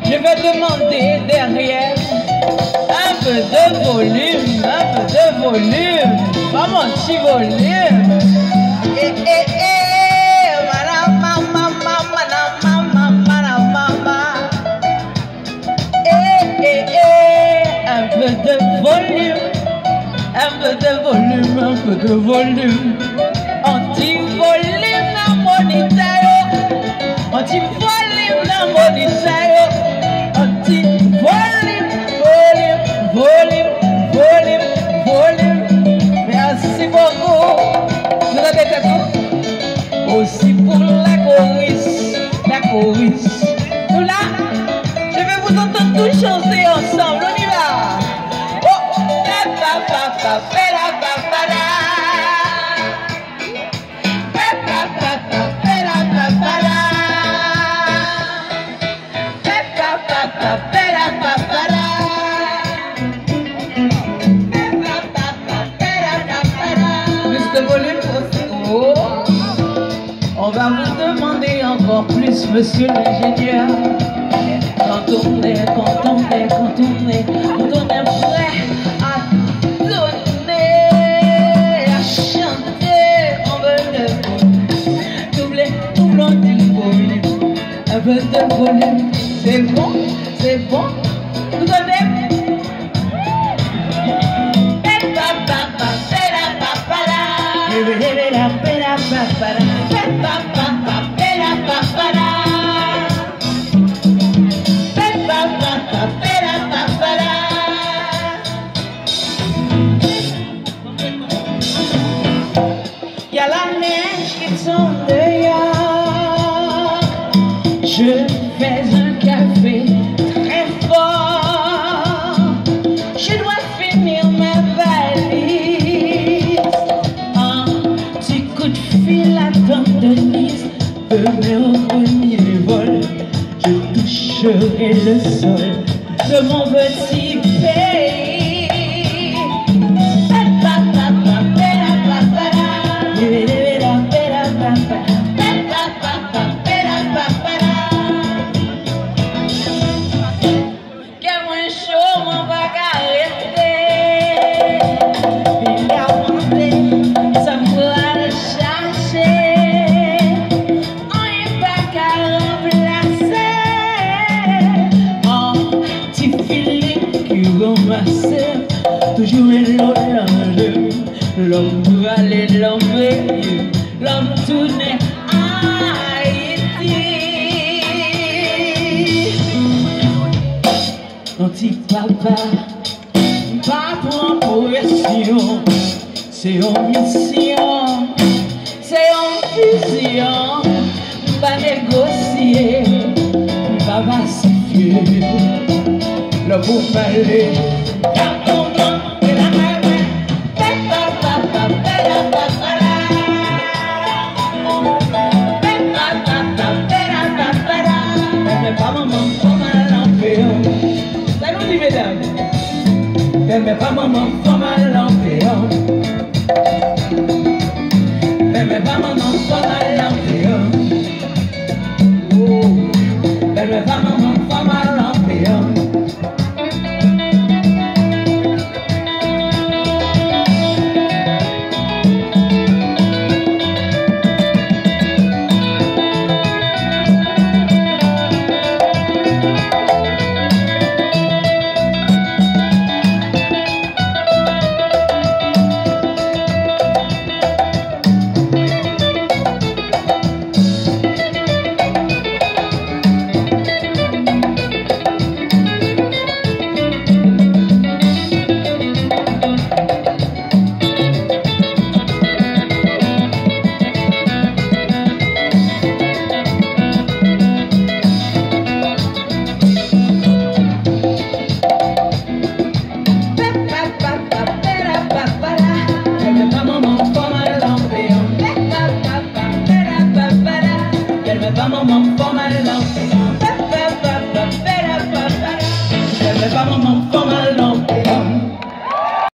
Je vais demander derrière un peu de volume, pas mon petit volume. Un peu de volume, un peu de volume. Anti-volume dans mon itaïo, anti-volume dans mon itaïo, anti-volume, volume. Merci beaucoup. Vous avez fait tout? Aussi pour la chorus. Tout là, je vais vous entendre tous chanter ensemble. On y va. Oh, plus de volume. Oh. On va vous demander encore plus, monsieur l'ingénieur. Quand on est prêt à donner, à chanter, on veut doublons du volume, un peu de volume, c'est bon, vous donnez. Il y a la neige qui tombe dehors. Je fais un café très fort. Je dois finir ma valise. Un petit coup de fil à tante Denise. Demain au premier vol, je toucherai le sol de mon petit pays. Toujours l'homme pour aller l'envoyer, l'homme tourné à Haïti. Anti-papa, pas pour progression, c'est une mission, c'est une fusion, pas négocier, pas pacifier, le beau palais. Belle pas maman, faut mal l'enfer. Belle pas maman, faut mal l'enfer. Belle pas maman, faut mal l'enfer. Maman, pas mal